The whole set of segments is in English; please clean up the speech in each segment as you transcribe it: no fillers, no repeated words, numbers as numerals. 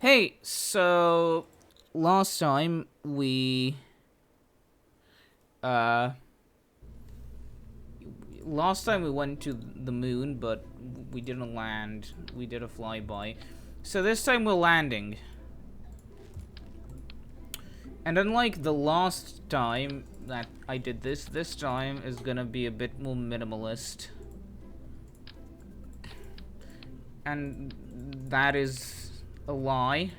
Hey, so last time uh we went to the moon, but we didn't land. We did a flyby. So this time we're landing. And unlike the last time that I did this time is gonna be a bit more minimalist. And that is a lie.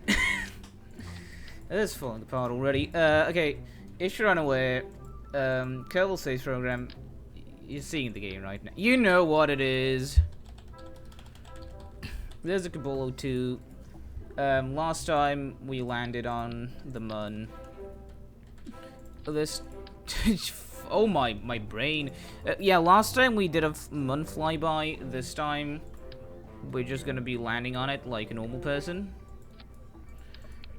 It is falling apart already. Okay, if you're unaware, Kerbal Saves program, you're seeing the game right now. You know what it is. There's a Kerbal 2. Last time we landed on the moon. This... oh my brain. Yeah, last time we did a moon flyby. This time we're just gonna be landing on it like a normal person.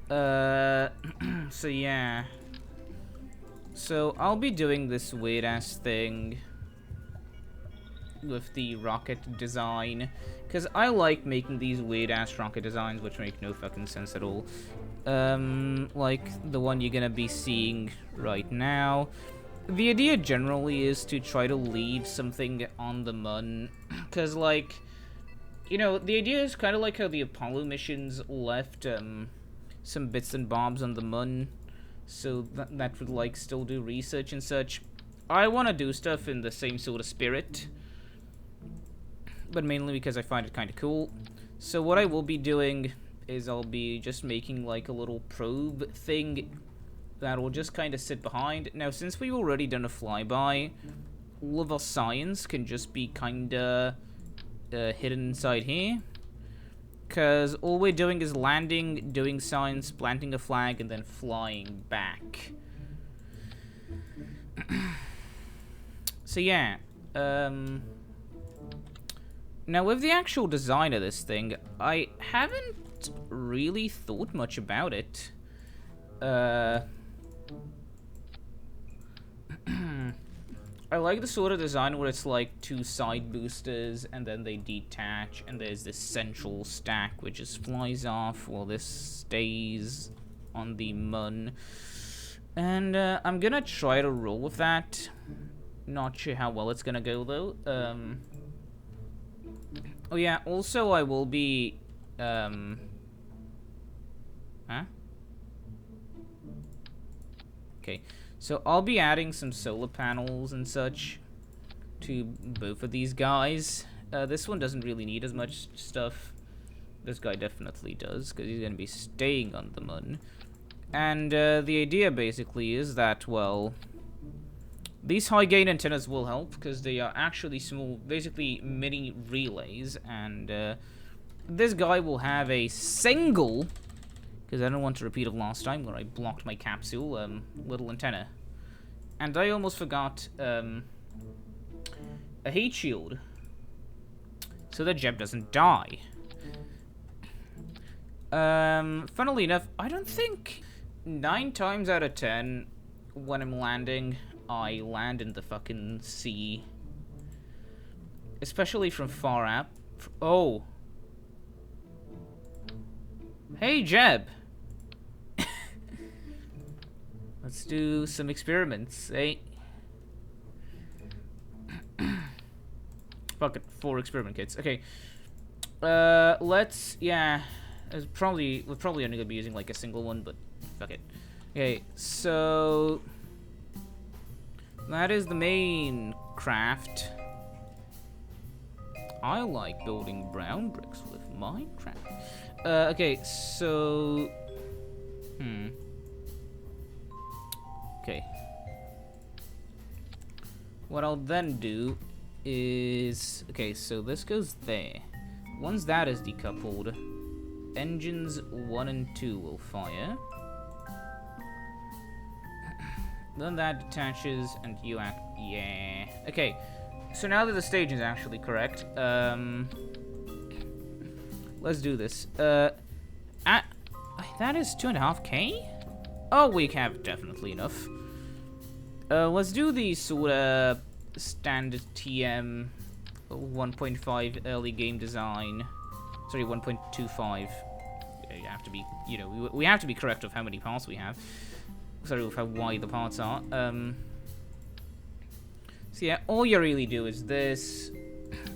So yeah. So I'll be doing this weird ass thing with the rocket design, because I like making these weird ass rocket designs which make no fucking sense at all. Like the one you're gonna be seeing right now. The idea generally is to try to leave something on the moon, because like, you know, the idea is kind of like how the Apollo missions left some bits and bobs on the moon, so that would like still do research and such. I want to do stuff in the same sort of spirit, but mainly because I find it kind of cool. So what I will be doing is I'll be just making like a little probe thing that will just kind of sit behind. Now, since we've already done a flyby, all of our science can just be kind of hidden inside here. Because all we're doing is landing, doing science, planting a flag, and then flying back. So yeah. Now, with the actual design of this thing, I haven't really thought much about it. I like the sort of design where it's like two side boosters and then they detach, and there's this central stack which just flies off while this stays on the moon. And I'm gonna try to roll with that. Not sure how well it's gonna go though. Oh yeah, also I will be huh? Okay. So I'll be adding some solar panels and such to both of these guys. This one doesn't really need as much stuff. This guy definitely does, because he's going to be staying on the moon. And the idea basically is that, well, these high gain antennas will help, because they are actually small, basically mini relays. And this guy will have a single... because I don't want to repeat of last time where I blocked my capsule, little antenna. And I almost forgot, a heat shield. So that Jeb doesn't die. Funnily enough, I don't think 9 times out of 10 when I'm landing, I land in the fucking sea. Especially from far out. Oh. Hey, Jeb. Let's do some experiments, eh? Fuck it, 4 experiment kits. Okay. Let's, yeah. We're probably only gonna be using like a single one, but fuck it. Okay, so that is the main craft. I like building brown bricks with Minecraft. Okay, so okay. What I'll then do is... okay, so this goes there. Once that is decoupled, engines 1 and 2 will fire. Then that detaches and you act... yeah. Okay, so now that the stage is actually correct, let's do this. That is 2.5K? Oh, we have definitely enough. Let's do the sort of standard TM 1.5 early game design Sorry, 1.25. You have to be, you know, we have to be correct of how many parts we have. Sorry, of how wide the parts are. So yeah, all you really do is this,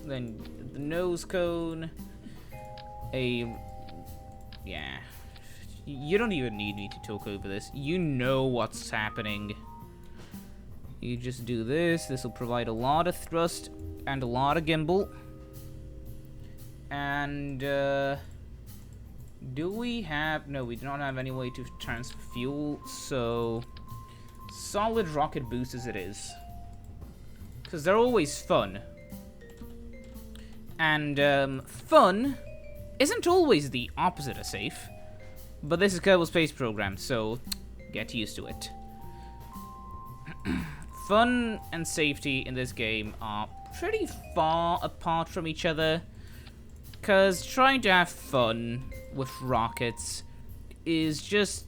then the nose cone, yeah. You don't even need me to talk over this. You know what's happening. You just do this. This will provide a lot of thrust and a lot of gimbal. And, do we have... No, we do not have any way to transfer fuel, so... Solid rocket boosters it is. Because they're always fun. And, fun isn't always the opposite of safe. But this is Kerbal Space Program, so get used to it. Fun and safety in this game are pretty far apart from each other. Because trying to have fun with rockets is just...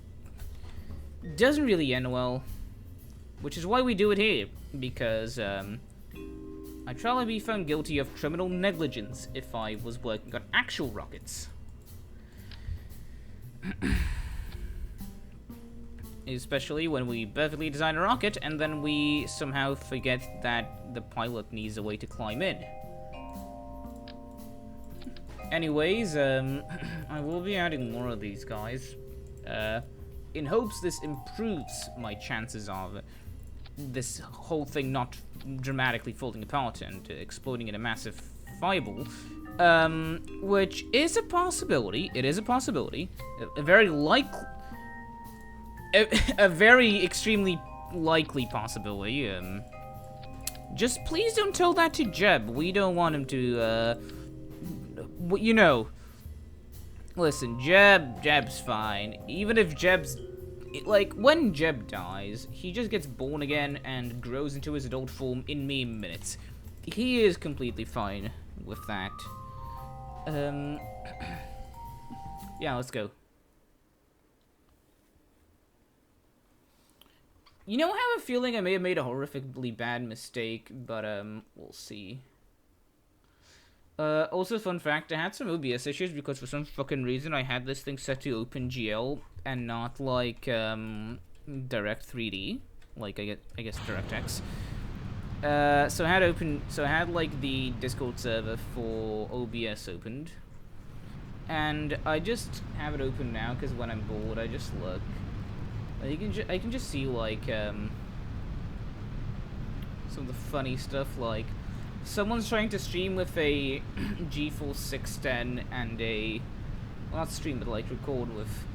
doesn't really end well. Which is why we do it here. Because, I'd probably be found guilty of criminal negligence if I was working on actual rockets. Especially when we perfectly design a rocket and then we somehow forget that the pilot needs a way to climb in. Anyways, I will be adding more of these guys, in hopes this improves my chances of this whole thing not dramatically falling apart and exploding in a massive fireball. Which is a possibility. It is a possibility. A very a very extremely likely possibility. Just please don't tell that to Jeb. We don't want him to, you know. Listen, Jeb's fine. Even if Jeb's... Like, when Jeb dies, he just gets born again and grows into his adult form in mere minutes. He is completely fine with that. Yeah, let's go. You know, I have a feeling I may have made a horrifically bad mistake, but, we'll see. Also, fun fact, I had some OBS issues because for some fucking reason I had this thing set to OpenGL and not, like, Direct 3D. Like, I guess DirectX. So I had like the Discord server for OBS opened, and I just have it open now because when I'm bored, I just look. I can just see like some of the funny stuff, like someone's trying to stream with a GeForce 610 and a, well, not stream but like record with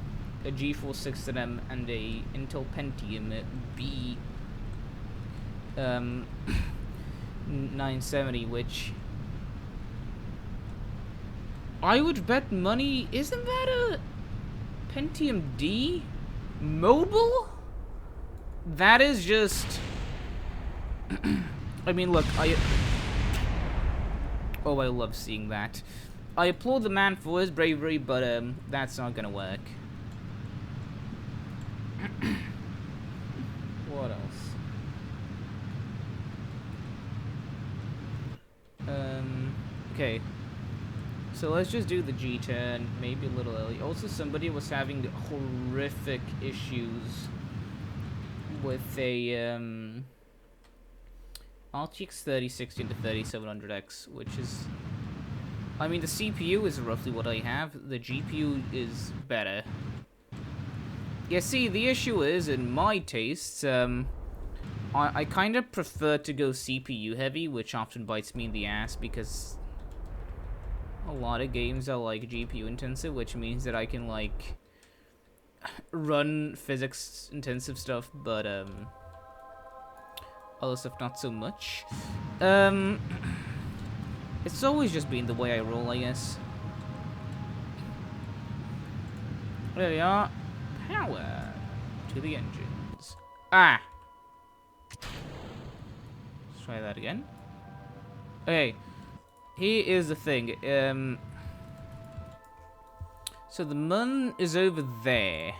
a GeForce 610M and a Intel Pentium B 970, which I would bet money, isn't that a Pentium D mobile? That is just I mean, look, I love seeing that. I applaud the man for his bravery, but that's not gonna work. What else? Okay. So let's just do the G10, maybe a little early. Also, somebody was having horrific issues with a RTX 3060 to 3700X, which is, I mean, the CPU is roughly what I have. The GPU is better. Yeah, see, the issue is, in my tastes, I kind of prefer to go CPU heavy, which often bites me in the ass because a lot of games are like GPU intensive, which means that I can like run physics intensive stuff, but other stuff not so much. It's always just been the way I roll, I guess. There we are. Power to the engines. Ah! Let's try that again. Okay. Here is the thing. So the moon is over there.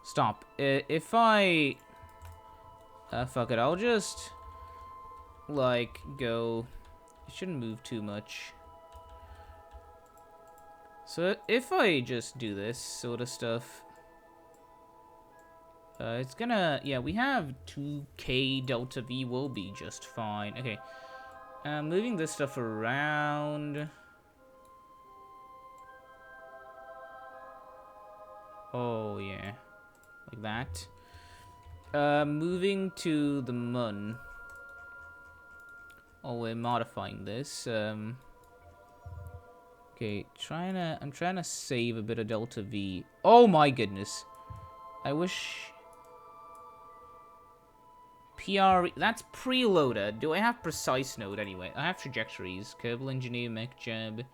Stop. If I... fuck it, I'll just... like, go... It shouldn't move too much. So if I just do this sort of stuff, it's gonna, yeah, we have 2k delta V will be just fine. Okay, moving this stuff around. Oh yeah, like that. Moving to the moon. Oh, we're modifying this. Okay, I'm trying to save a bit of delta V. Oh my goodness. I wish... that's preloader. Do I have precise node anyway? I have trajectories. Kerbal engineer, mech jab.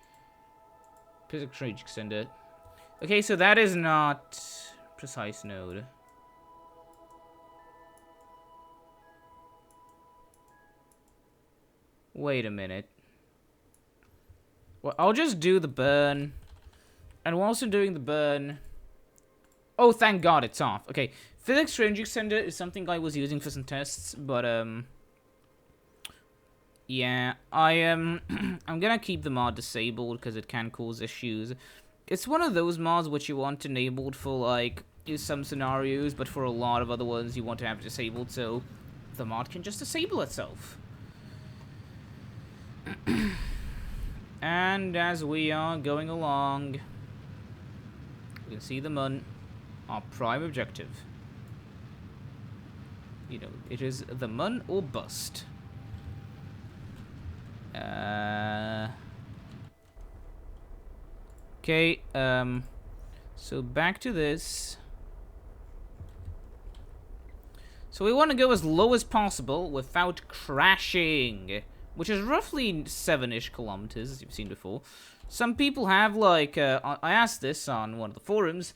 Physics range extender. Okay, so that is not precise node. Wait a minute. Well, I'll just do the burn. And while also doing the burn... Oh, thank God it's off. Okay, physics range extender is something I was using for some tests, but, yeah, I'm gonna keep the mod disabled because it can cause issues. It's one of those mods which you want enabled for, like, some scenarios, but for a lot of other ones you want to have it disabled, so the mod can just disable itself. And as we are going along, you can see the moon, our prime objective. You know, it is the moon or bust. Okay, so back to this. So we want to go as low as possible without crashing, which is roughly 7-ish kilometers, as you've seen before. Some people have, like, I asked this on one of the forums.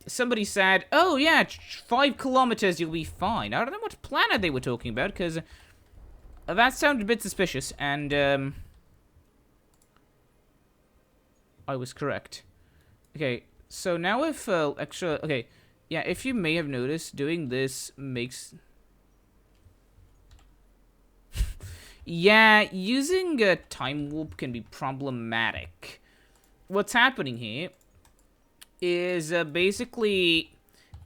Somebody said, oh yeah, 5 kilometers, you'll be fine. I don't know what planet they were talking about, because that sounded a bit suspicious, and I was correct. Okay, so now if extra... Okay, yeah, if you may have noticed, doing this makes... Yeah, using a time warp can be problematic. What's happening here is basically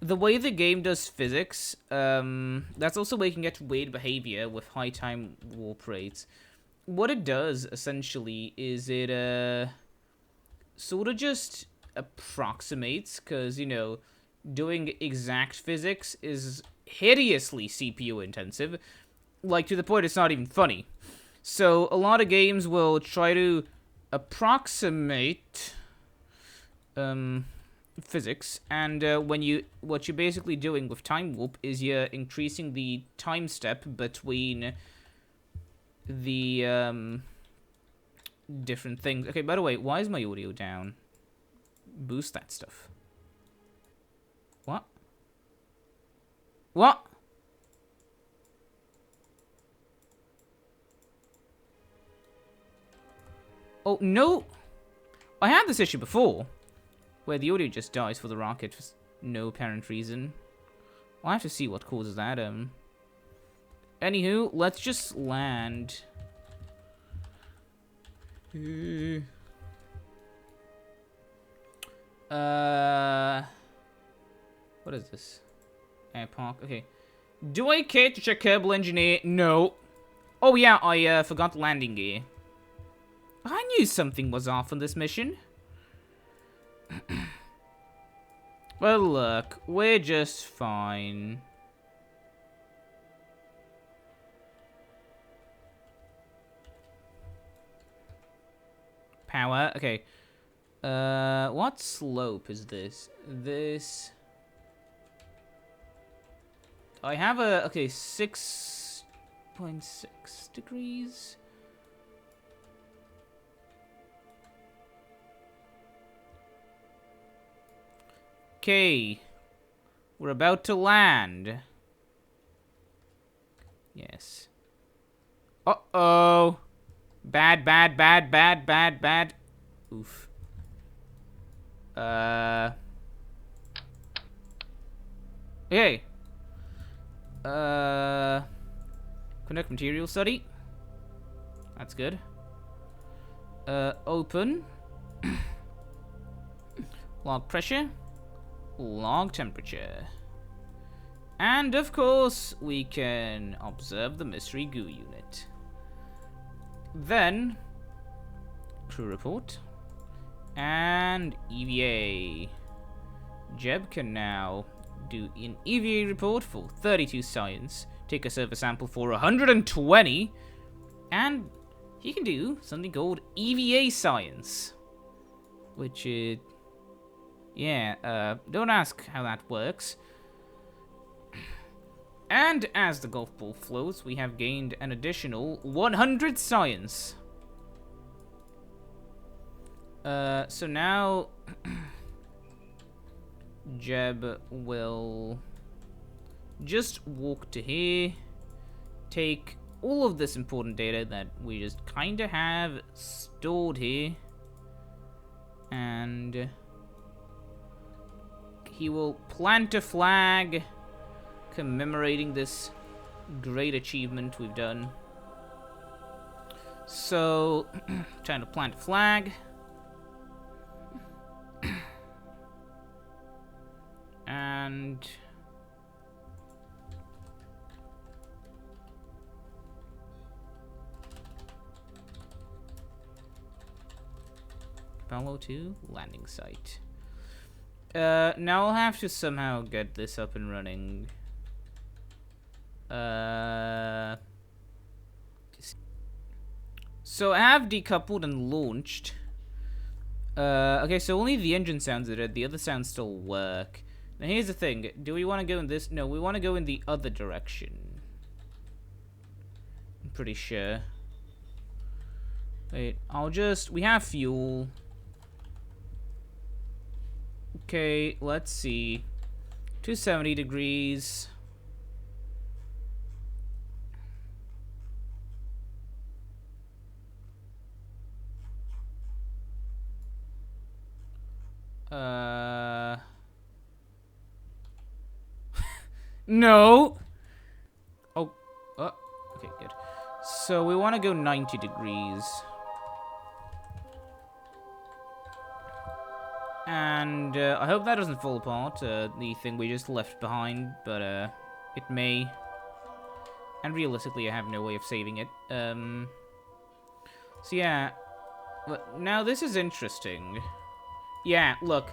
the way the game does physics. That's also where you can get weird behavior with high time warp rates. What it does, essentially, is it sort of just approximates, because, you know, doing exact physics is hideously CPU intensive. Like, to the point it's not even funny. So, a lot of games will try to approximate physics, and what you're basically doing with time warp is you're increasing the time step between the different things. Okay, by the way, why is my audio down? Boost that stuff. What? What? Oh, no! I had this issue before, where the audio just dies for the rocket for no apparent reason. I'll have to see what causes that, Anywho, let's just land. What is this? Air park, okay. Do I care to check Kerbal engineer? No. Oh yeah, I forgot landing gear. I knew something was off on this mission. Well, look, we're just fine. Power, okay. What slope is this? I have a, okay, 6.6 degrees. Okay, we're about to land. Yes. Uh-oh. Bad. Oof. Okay. Connect material study. That's good. Open. Log pressure. Log temperature. And of course, we can observe the mystery goo unit. Then, crew report. And EVA. Jeb can now do an EVA report for 32 science. Take a surface sample for 120. And he can do something called EVA science. Which is... yeah, don't ask how that works. And as the golf ball floats, we have gained an additional 100 science. So now... Jeb will just walk to here, take all of this important data that we just kinda have stored here, and he will plant a flag commemorating this great achievement we've done. So, trying to plant a flag. And Apollo 2 landing site. Now I'll have to somehow get this up and running. So I have decoupled and launched. Okay, so only the engine sounds are dead, the other sounds still work. Now here's the thing, do we want to go in this? No, we want to go in the other direction. I'm pretty sure. Wait, we have fuel. Okay, let's see. 270 degrees. No. Oh, okay, good. So we want to go 90 degrees. And I hope that doesn't fall apart, the thing we just left behind, but it may. And realistically, I have no way of saving it. So yeah, but now this is interesting. Yeah, look.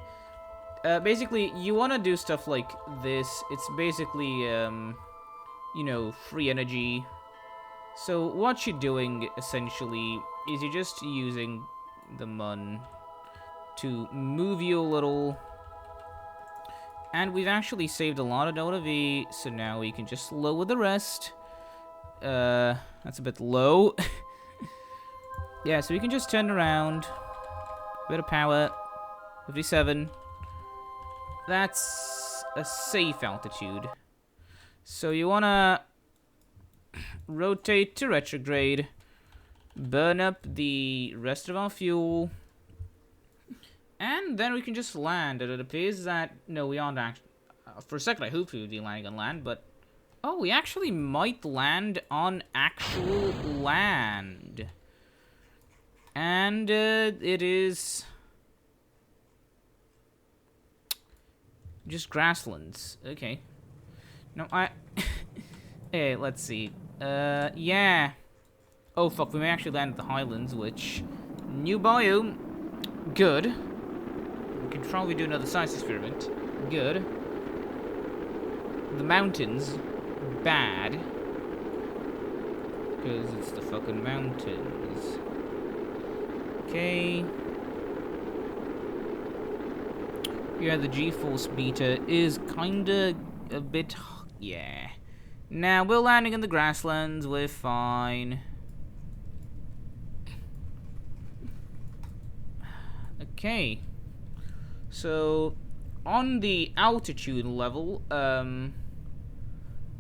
Basically, you want to do stuff like this. It's basically, you know, free energy. So what you're doing, essentially, is you're just using the mun to move you a little. And we've actually saved a lot of delta V, so now we can just lower the rest. That's a bit low. Yeah, so we can just turn around. A bit of power. 57. That's a safe altitude. So you wanna rotate to retrograde, burn up the rest of our fuel, and then we can just land. And it appears that, no, we aren't actually, for a second I hoped we would be landing on land, but, oh, we actually might land on actual land. And it is just grasslands. Okay. No, hey, let's see. Yeah. Oh, fuck, we may actually land at the Highlands, which... New biome. Good. We can probably do another science experiment. Good. The mountains. Bad. Because it's the fucking mountains. Okay. Yeah, the G-force meter is kinda a bit... yeah. Now, we're landing in the grasslands. We're fine. Okay. So, on the altitude level,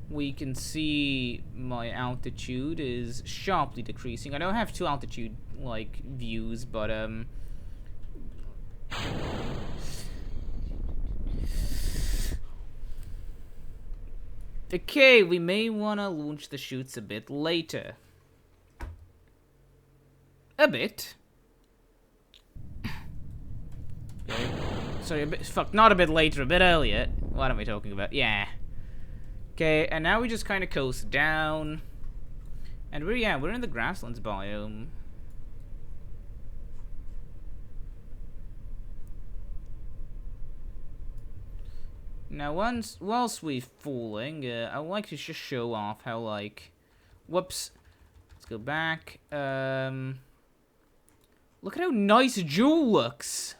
we can see my altitude is sharply decreasing. I don't have two altitude, like, views, but, okay, we may want to launch the chutes a bit later. A bit. Okay. Sorry, fuck, not a bit later, a bit earlier. What am I talking about? Yeah. Okay, and now we just kind of coast down. And we're in the grasslands biome. Now, whilst we're falling, I would like to just show off how, like... Whoops. Let's go back. Look at how nice Jewel looks!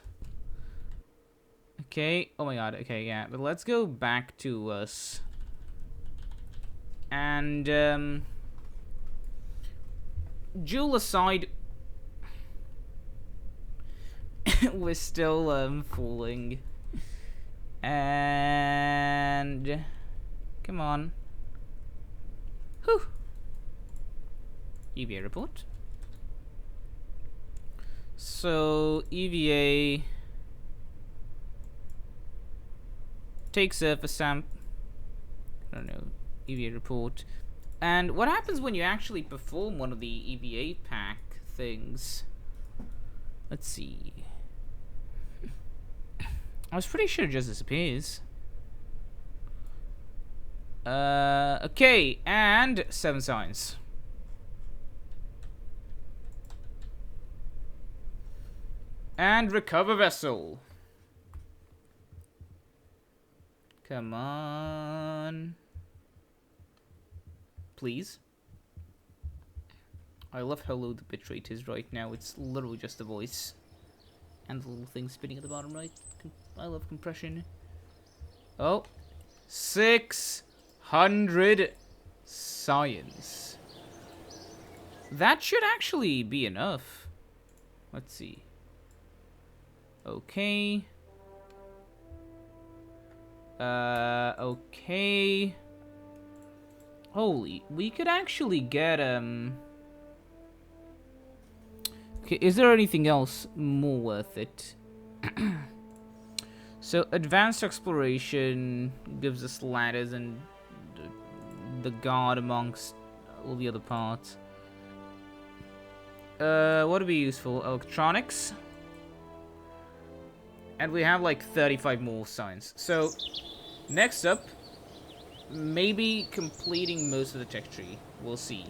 Okay, oh my god, okay, yeah. But let's go back to us. And, Jewel aside... we're still, falling. And... Come on. Whew. EVA report. So, EVA... Take surface sample. I don't know. EVA report. And what happens when you actually perform one of the EVA pack things? Let's see. I was pretty sure it just disappears. Okay, and 7 signs. And recover vessel. Come on. Please. I love how low the bitrate is right now. It's literally just a voice. And the little thing spinning at the bottom right. I love compression. Oh. 600 science. That should actually be enough. Let's see. Okay. Okay. Holy, we could actually get, okay, is there anything else more worth it? So, advanced exploration gives us ladders and the guard amongst all the other parts. What would be useful? Electronics. And we have like 35 more science. So, next up, maybe completing most of the tech tree. We'll see.